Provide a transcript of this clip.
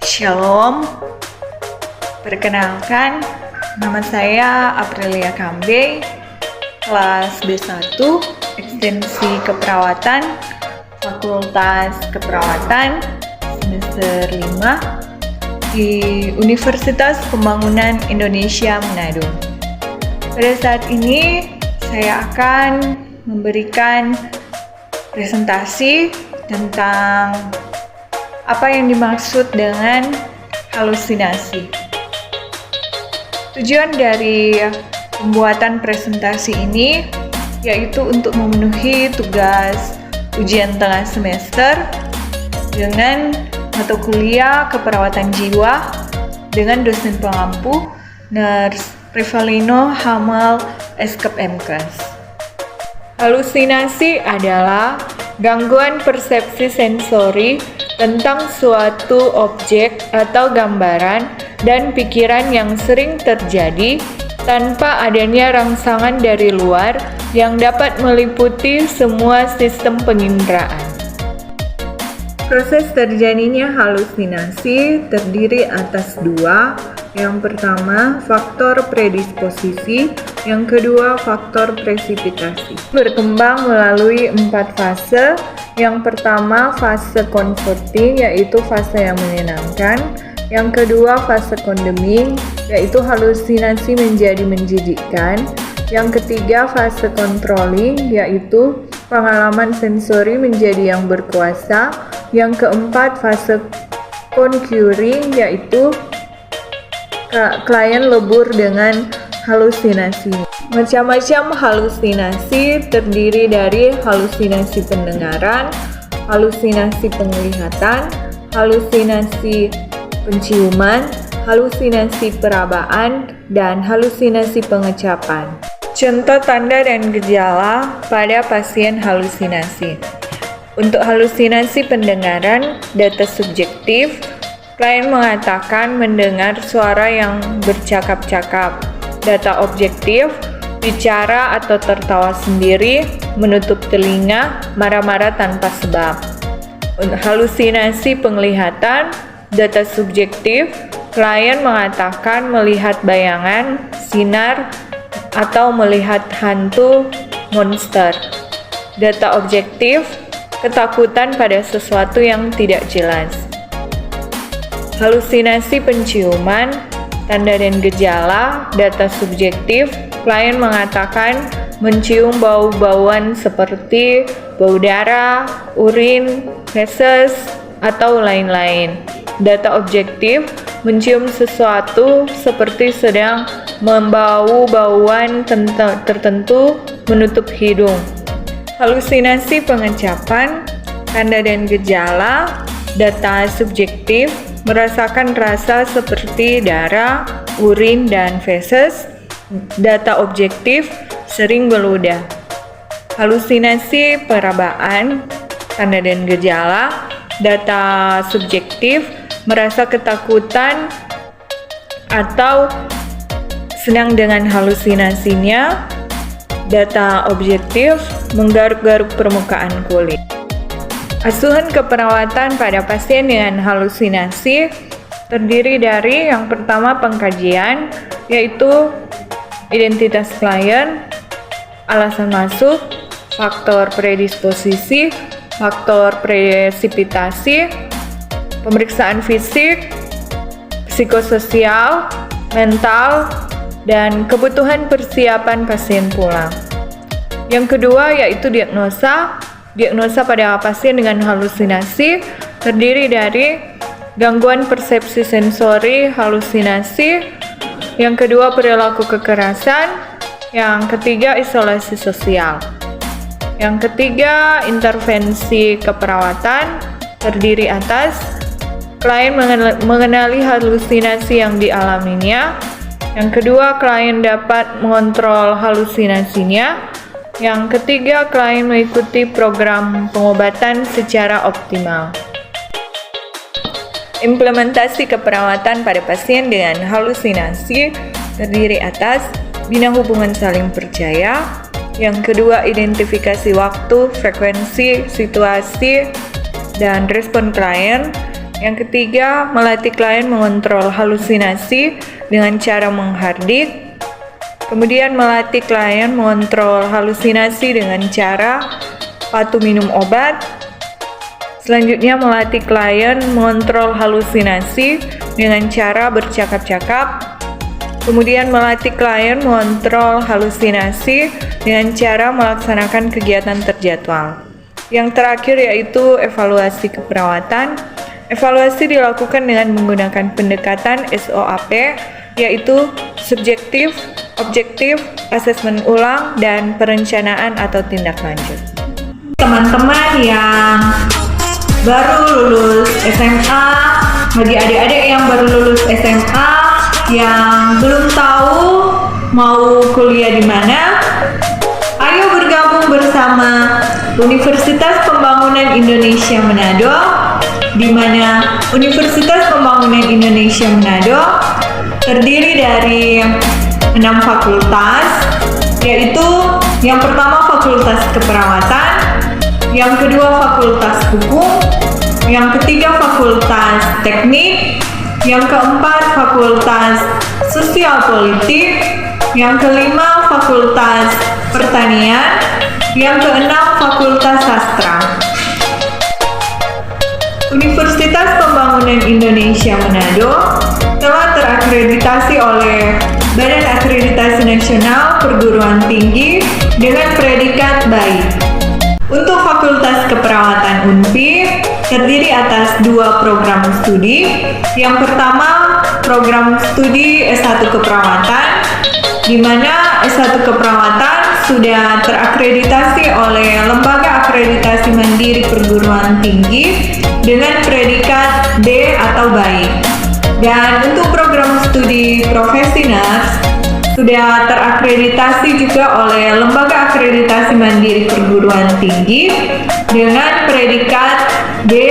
Shalom, perkenalkan, nama saya Aprilia Kambe, kelas B1, ekstensi keperawatan, Fakultas Keperawatan, semester 5, di Universitas Pembangunan Indonesia Manado. Pada saat ini, saya akan memberikan presentasi tentang apa yang dimaksud dengan halusinasi. Tujuan dari pembuatan presentasi ini yaitu untuk memenuhi tugas ujian tengah semester dengan mata kuliah keperawatan jiwa dengan dosen pengampu Nurse Rivalino Hamal Eskep MKes. Halusinasi adalah gangguan persepsi sensori tentang suatu objek atau gambaran dan pikiran yang sering terjadi tanpa adanya rangsangan dari luar yang dapat meliputi semua sistem penginderaan. Proses terjadinya halusinasi terdiri atas dua. Yang pertama, faktor predisposisi. Yang kedua, faktor presipitasi. Berkembang melalui 4 fase. Yang pertama, fase converting, yaitu fase yang menyenangkan. Yang kedua, fase condemning, yaitu halusinasi menjadi menjijikkan. Yang ketiga, fase controlling, yaitu pengalaman sensori menjadi yang berkuasa. Yang keempat, fase concurring, yaitu klien lebur dengan halusinasi. Macam-macam halusinasi terdiri dari halusinasi pendengaran, halusinasi penglihatan, halusinasi penciuman, halusinasi perabaan, dan halusinasi pengecapan. Contoh tanda dan gejala pada pasien halusinasi. Untuk halusinasi pendengaran, data subjektif, klien mengatakan mendengar suara yang bercakap-cakap. Data objektif, bicara atau tertawa sendiri, menutup telinga, marah-marah tanpa sebab. Untuk halusinasi penglihatan, data subjektif, klien mengatakan melihat bayangan, sinar, atau melihat hantu, monster. Data objektif, ketakutan pada sesuatu yang tidak jelas. Halusinasi penciuman, tanda dan gejala, data subjektif, klien mengatakan mencium bau-bauan seperti bau darah, urin, feses, atau lain-lain. Data objektif, mencium sesuatu seperti sedang membau bauan tertentu, menutup hidung. Halusinasi pengecapan, tanda dan gejala, data subjektif, merasakan rasa seperti darah, urin, dan feses. Data objektif, sering meludah. Halusinasi perabaan, tanda dan gejala, data subjektif, merasa ketakutan atau senang dengan halusinasinya. Data objektif, menggaruk-garuk permukaan kulit. Asuhan keperawatan pada pasien dengan halusinasi terdiri dari yang pertama pengkajian, yaitu identitas klien, alasan masuk, faktor predisposisi, faktor presipitasi, pemeriksaan fisik, psikososial, mental, dan kebutuhan persiapan pasien pulang. Yang kedua yaitu diagnosa. Diagnosa pada pasien dengan halusinasi terdiri dari gangguan persepsi sensori halusinasi, yang kedua perilaku kekerasan, yang ketiga isolasi sosial. Yang ketiga intervensi keperawatan terdiri atas klien mengenali halusinasi yang dialaminya, yang kedua klien dapat mengontrol halusinasinya, yang ketiga, klien mengikuti program pengobatan secara optimal. Implementasi keperawatan pada pasien dengan halusinasi terdiri atas bina hubungan saling percaya, yang kedua identifikasi waktu, frekuensi, situasi, dan respon klien, Yang ketiga, melatih klien mengontrol halusinasi dengan cara menghardik. Kemudian melatih klien mengontrol halusinasi dengan cara patuh minum obat. Selanjutnya melatih klien mengontrol halusinasi dengan cara bercakap-cakap. Kemudian melatih klien mengontrol halusinasi dengan cara melaksanakan kegiatan terjadwal. Yang terakhir yaitu evaluasi keperawatan. Evaluasi dilakukan dengan menggunakan pendekatan SOAP, yaitu subjektif, objektif, asesmen ulang, dan perencanaan atau tindak lanjut. Teman-teman yang baru lulus SMA, bagi adik-adik yang baru lulus SMA, yang belum tahu mau kuliah di mana, ayo bergabung bersama Universitas Pembangunan Indonesia Manado, di mana Universitas Pembangunan Indonesia Manado terdiri dari 6 fakultas, yaitu yang pertama Fakultas Keperawatan, yang kedua Fakultas Hukum, yang ketiga Fakultas Teknik, yang keempat Fakultas Sosial Politik, yang kelima Fakultas Pertanian, yang keenam Fakultas Sastra. Universitas Pembangunan Indonesia Manado telah terakreditasi oleh Badan Akreditasi Nasional Perguruan Tinggi dengan predikat baik. Untuk Fakultas Keperawatan UNPI terdiri atas 2 program studi. Yang pertama, program studi S1 Keperawatan, di mana S1 Keperawatan sudah terakreditasi oleh Lembaga Akreditasi Mandiri Perguruan Tinggi dengan predikat D atau baik. Dan untuk program studi profesi nurse sudah terakreditasi juga oleh Lembaga Akreditasi Mandiri Perguruan Tinggi dengan predikat D